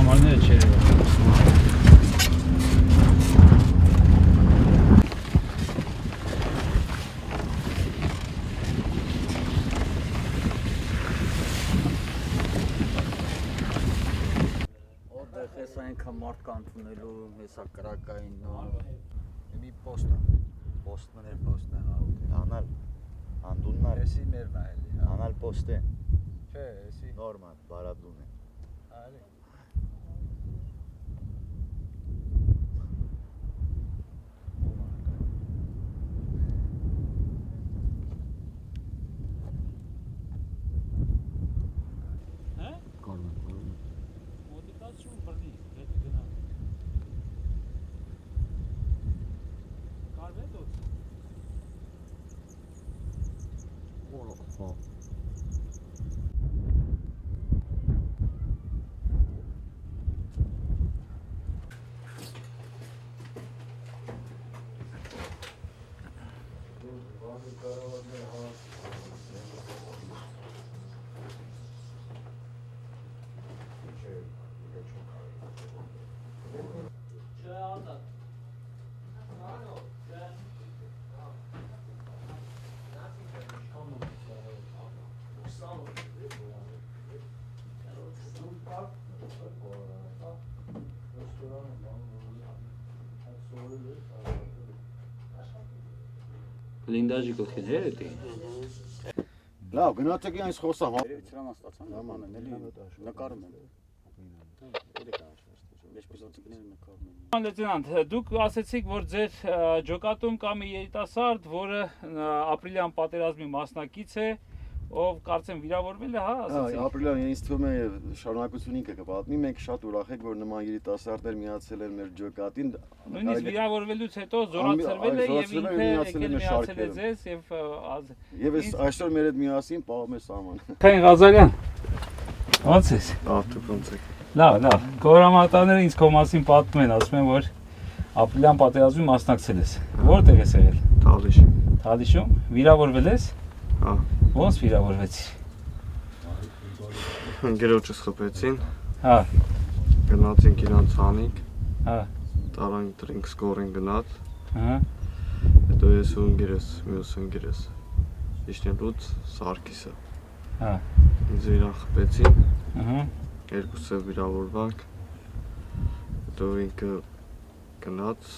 Կամարները չեր Հեսա այնքան մարդ կան տունելու, հեսա կրակային մի պոստը պոստն է, Անալ, անդուննար հեսի մերն այլի Անալ պոստը Չէ, հեսի Նորման, բարադուն է այլի Լինդաժի կողքին հեր է տի։ Լավ, գնացեք ինձ խոսամ Երևիցրան աստացան, նման են, էլի նկարում են Լեյտենանտ, դուք ասեցիք, որ ձեր ջոկատում կա մի երիտասարդ, որը ապրիլյան պատերազմի մասնակից է, ով կարծեմ վիրավորվել է, հա, ասեցիք։ Ապրիլյան ինձ թվում է շարունակություն ինքը կպատմի, մենք շատ ուրախ ենք, որ նման երիտասարդներ միացել են մեր ջոկատին Նույնիսկ վիրավորվելուց հետո զորացրվել է եւ ինքը եկել միացել է ձեզ եւ ես այսօր մեր հետ միասին պահում է սահման Քային Ղազարյան Ո՞նց ես։ Լավ, դուք ո՞նց եք։ Լավ, Գորամատաները ինձ քո մասին պատմում են, ասում են, որ ապրիլյան պատերազմի մասնակցել ես։ Որտեղ ես եղել։ Թալիշ։ Թալիշում վիրավորվել ես։ Հա։ Ոնց վիրավորվեցի։ Ընկերոջս խփեցին։ Հա։ Գնացինք իրանց հանիկ։ Հա։ Տարանք դրինք սկորին գնաց։ Հա։ Հետո ես ու ընկերս, մյուս ընկերս։ Իշնելուց Սարգիսը։ Հա։ Ինձ իրան խփեցին։ Ահա։ Երկուսը վիրավորվանք։ Հետո ինքը գնաց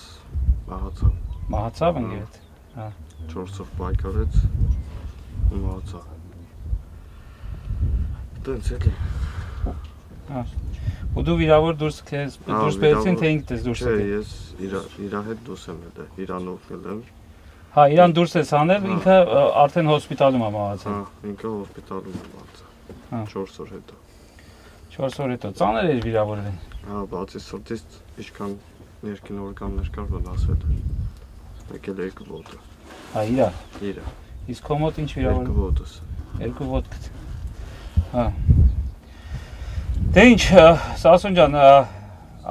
մահացավ։ Մահացավ ընկերդ։ Հա։ 4 օր պայքարեց ու մահացավ։ Տենց էլի։ Հա։ Ու դու վիրավոր դուրս բերեցին, թե ինքդ ես դուրս եկել։ եկել։ Ես իրա հետ դուրս եմ եկել, իրանով ելեմ։ Հա, իրան դուրս ես անել, ինքը արդեն հոսպիտալում է մահացել։ Հա, ինքը հոսպիտալում է մահացել։ Հա։ 4 օր հետո։ 4 օր հետո ծանր էր վիրավորվել։ Հա, բացի սրտից ինչքան ներքին օրգաններ կար վնասվել էր։ Եկել է երկու ոտը։ Հա, իրա։ Իրա։ Իսկ քո մոտ ինչ վիրավորվել։ Երկու ոտս։ Երկու ոտքդ։ Հա։ Դե ինչ, Սասուն ջան,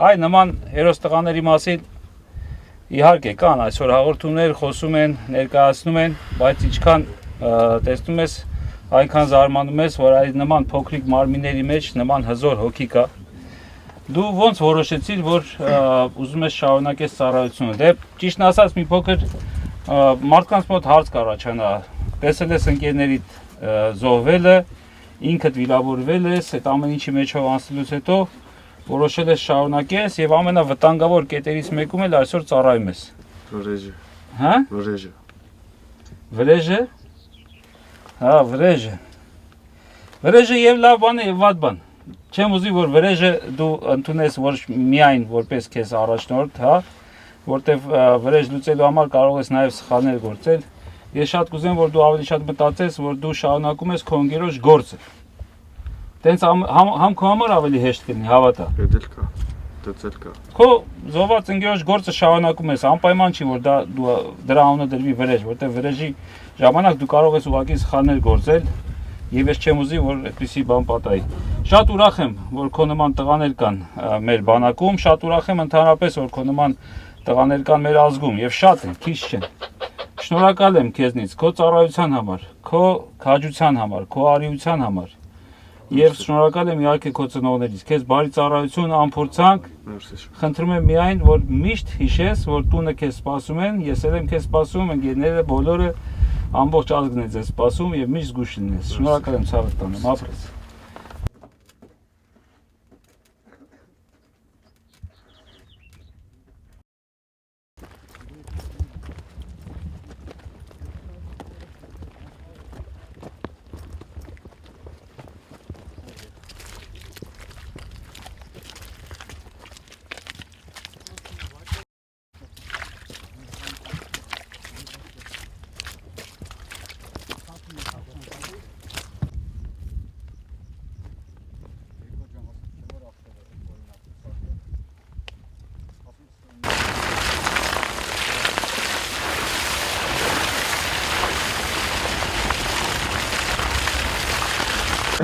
այ նման հերոս տղաների մասին իհարկե կան այսօր հաղորդումներ, խոսում են, ներկայացնում են, բայց ինչքան տեսնում ես, այնքան զարմանում ես, որ այդ նման փոքրիկ մարմինների մեջ նման հզոր հոգի կա։ Դու ոնց որոշեցիր, որ ուզում ես շարունակես ծառայությունը։ Դե ճիշտն ասած մի փոքր մարդկանց մոտ հարց կառաջանա։ Տեսել ես ընկերներիդ զոհվելը, ինքդ վիրավորվել ես, այդ ամեն ինչի մեջով անցնելուց հետո որոշել ես շարունակես եւ ամենավտանգավոր կետերից մեկում էլ այսօր ծառայում ես։ Վրեժը։ Հա? Վրեժը։ Վրեժը։ Հա, վրեժը։ Վրեժը եւ լավ բան է եւ վատ բան։ Չեմ ուզի որ վրեժը դու ընդունես ոչ միայն որպես քեզ առաջնորդ, հա, որտեվ վրեժ լուծելու համար կարող ես նաեւ սխալներ գործել։ Ես շատ կուզեմ որ դու ավելի շատ մտածես, որ դու շարունակում ես քո ընկերոջ գործը։ Տենց համ քո համար ավելի հեշտ կլինի, հավատա։ Դել կա։ Դեցել կա։ Քո զոհված ընկերոջ գործը շարունակում ես, անպայման չի որ դրա անունը դրվի վրեժ, որտեղ վրեժի ժամանակ դու կարող ես ուղղակի սխալներ գործել եւ ես չեմ ուզի որ այդպիսի բան պատահի։ Շատ ուրախ եմ, որ քո նման տղաներ կան մեր բանակում, շատ ուրախ եմ ընդհանրապես որ քո նման տղաներ կան մեր ազգում եւ շատ են, քիչ չեն։ Շնորհակալ եմ քեզնից, քո ծառայության համար, քո քաջության համար, քո արիության համար։ Եվ շնորհակալ եմ իհարկե քո ծնողներից։ Քեզ բարի ծառայություն, ամփորձանք։ Խնդրում եմ միայն, որ միշտ հիշես, որ տունը քեզ սպասում են, ես էլ եմ քեզ սպասում, ընկերները բոլորը ամբողջ ազգն է ձեզ սպասում եւ միշտ զգուշ լինես։ Շնորհակալ եմ, ցավդ տանեմ, ապրես։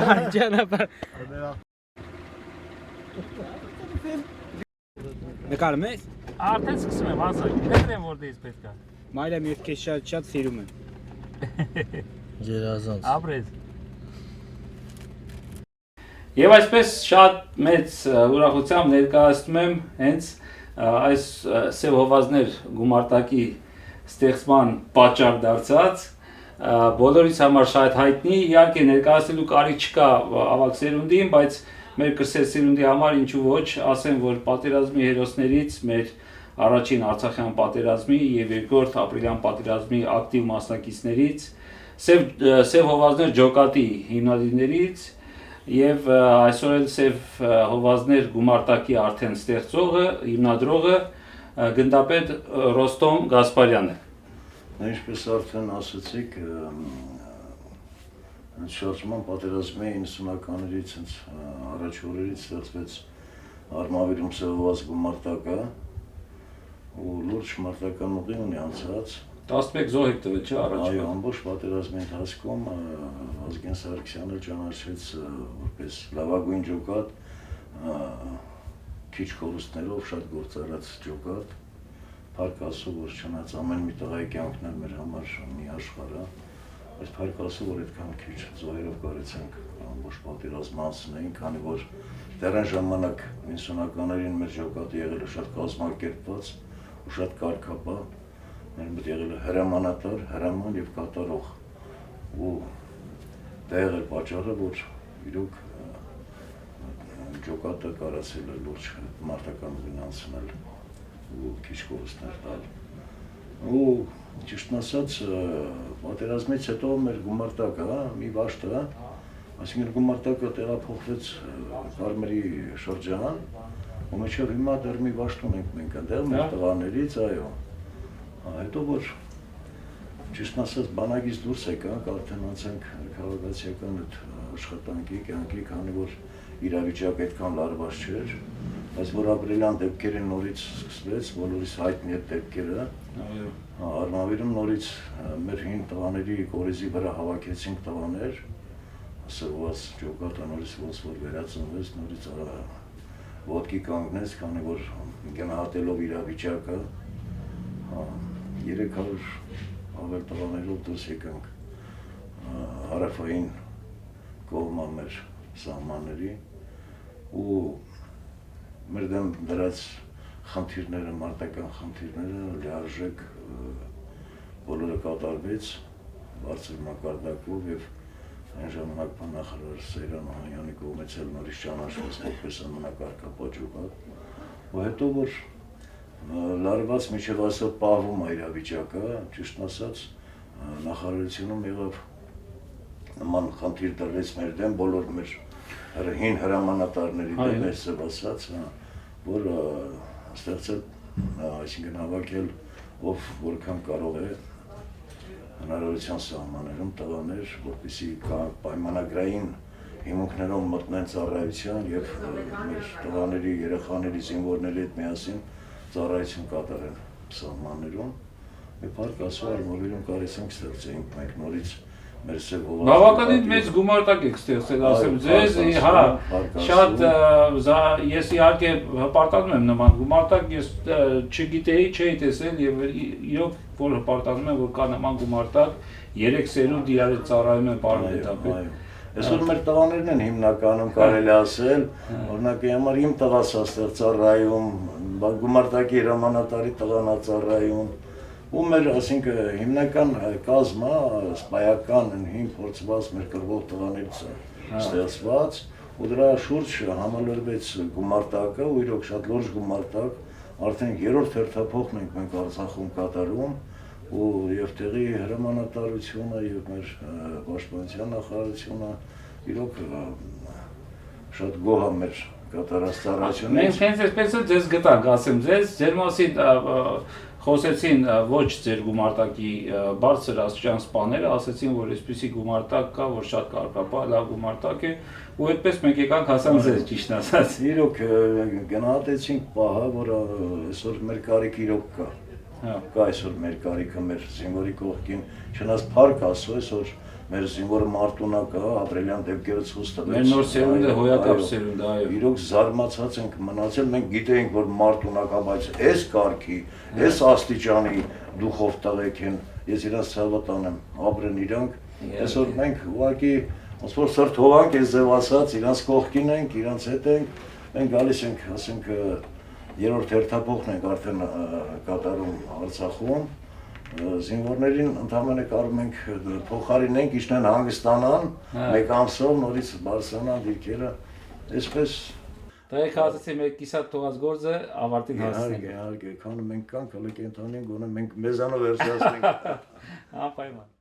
Ճանապարհ։ Նկարում ես։ Արդեն սկսում եմ, ասա, գիտեմ որտեղից պետք է։ Մայրամ ես քեզ շատ սիրում եմ։ Երազանց։ Ապրես։ Եվ այսպես շատ մեծ ուրախությամբ ներկայացնում եմ հենց այս սև հովազներ գումարտակի ստեղծման պատճառ դարձած բոլորիս համար շատ հայտնի, իհարկե ներկայացնելու կարիք չկա ավագ սերունդին, բայց մեր կրսեր սերունդի համար ինչու ոչ, ասեմ, որ պատերազմի հերոսներից, մեր առաջին Արցախյան պատերազմի եւ երկրորդ ապրիլյան պատերազմի ակտիվ մասնակիցներից, Սև հովազներ ջոկատի հիմնադիրներից եւ այսօր էլ Սև հովազներ գումարտակի արդեն ստեղծողը, հիմնադրողը գնդապետ Ռոստոմ Գասպարյանն է։ Ինչպես արդեն ասացիք, շարժման պատերազմի 90-ականներից առաջ օրերից ստեղծվեց Արմավիրում Սև հովազ գումարտակը ու լուրջ մարտական ուղի ունի անցած 11 զոհ եք տվել, չէ՞ առաջ։ Այո, ամբողջ պատերազմի ընթացքում Ազգեն Սարգսյանը ճանաչեց որպես լավագույն ջոկատ, քիչ կորուստներով շատ գործարած ջոկատ, փառք Աստծո, որ չնայած ամեն մի տղայի կյանքն էր մեր համար մի աշխարհ, բայց փառք Աստծո, որ այդքան քիչ զոհերով կարեցինք ամբողջ պատերազմը անցնեին, քանի որ դեռ այն ժամանակ 90-ականներին մեր ջոկատը եղել է շատ կազմակերպված ու շատ կարգապահ, մեր մոտ եղել է հրամանատար, հրաման եւ կատարող ու դա եղել պատճառը, որ իրոք ջոկատը կարացել է լուրջ մարտական ուղին անցնել ու քիչ կորուստներ տալ ու ճիշտն ասած պատերազմից հետո մեր գումարտակը մի վաշտը, այսինքն գումարտակը տեղափոխվեց Կարմերի շրջան ու մինչև հիմա դեռ մի վաշտ ունենք մենք այնտեղ մեր տղաներից, այո հետո որ ճիշտ ասած բանակից դուրս եկանք, արդեն անցանք քաղաքացիական այդ աշխատանքի, կյանքի, քանի որ իրավիճակը այդքան լարված չէր, բայց որ ապրիլյան դեպքերը նորից սկսվեց, բոլորիս հայտնի այդ դեպքերը, Արմավիրում նորից մեր հին տղաների կորիզի վրա հավաքեցինք տղաներ, սրված ջոկատը նորից ոնց որ վերածնվեց, նորից ոտքի կանգնեց, քանի որ գնահատելով իրավիճակը 300 ավել տղաներով դուրս եկանք հարավային կողմը մեր սահմանների ու մեր դեմ դրած խնդիրները, մարտական խնդիրները լիարժեք բոլորը կատարվեց բարձր մակարդակով եւ այն ժամանակ նախարար Սեյրան Օհանյանի կողմից էլ նորից ճանաչված որպես ամենակարգապահ ջոկատ ու հետո որ լարված միջև այսօր պահվում է իրավիճակը, ճիշտ ասած նախարարությունում եղավ նման խնդիր դրվեց մեր դեմ, բոլոր մեր հին հրամանատարների դեմ այսպես ասած, որ ստեղծել, այսինքն հավաքել ով որքան կարող է հնարավորության սահմաններում տղաներ, որպեսզի պայմանագրային հիմունքներով մտնեն ծառայության եւ մեր տղաների, երեխաների, զինվորների հետ միասին ծառայություն կատարեն սահմաններում եւ փառք Աստծո Արմավիրում կարեցինք ստեղծենք մենք նորից մեր Սև հովազը բավականին մեծ գումարտակ եք ստեղծել, ասեմ ձեզ, հա, շատ ես իհարկե հպարտանում եմ նման գումարտակ, ես չգիտեի, չէի տեսել եւ իրոք որ հպարտանում եմ, որ կա նման գումարտակ, 3 սերունդ իրար ծառայում են պարոն պետապետ։ Այսօր մեր տղաներն են հիմնականում կարելի ասել, օրինակի համար իմ տղաս է ծառայում, գումարտակի հրամանատարի տղան է ծառայում, ու մեր, ասինքն, հիմնական կազմը, սպայական հին փորձված մեր կրվող տղաներից է ստեղծված, ու դրա շուրջ համալրվեց գումարտակը, ու իրոք շատ լուրջ գումարտակ, արդեն երրորդ հերթափոխն ենք մենք Արցախում կատարում, ու եւ տեղի հրամանատարությունը եւ մեր պաշտպանության նախարարությունը իրոք շատ գոհ է մեր կատարած ծառայությունից։ Մենք հենց այսպես էլ ձեզ գտանք, ասեմ ձեզ, ձեր մասին խոսեցին ոչ ձեր գումարտակի բարձր աստիճան սպաները, ասեցին, որ այսպիսի գումարտակ կա, որ շատ կարգապահ լավ գումարտակ է, ու այդպես մենք եկանք հասանք ձեզ, ճիշտ ասած։ Իրոք գնահատեցինք պահը, որ այսօր մեր կարիք իրոք կա։ Կա այսօր մեր կարիքը մեր զինվորի կողքին, չնայած փառք Աստծո, այսօր մեր զինվորը մարտունակ է, ապրելյան դեպքերը ցույց տվեց։ Մեր նոր սերունդը հոյակապ սերունդ է, այո։ Իրոք զարմացած ենք մնացել, մենք գիտեինք, որ մարտունակ է, բայց այս կարգի, այս աստիճանի դուխով տղեկ են, ես իրանց ցավոտ անեմ, ապրեն իրանք։ Այսօր մենք ուղղակի ոնց որ սրտովանք ես ձև ասած, իրանց կողքին ենք, իրանց հետ ենք, մենք գալիս ենք, ասենք երրորդ հերթափոխն ենք արդեն կատարում Արցախում, զինվորներին ընդհանրապես կարում ենք փոխարինենք, իջնեն հանգստանան, մեկ ամսով նորից բարձրանան դիրքերը, այսպես Տղեկ ասեցի մեկ կիսատ թողած գործը ավարտին հասնենք։ Իհարկե, քանը մենք կանք, հələ կենթանի ենք, գոնե մենք մեզանով վերջացնենք։ Անպայման։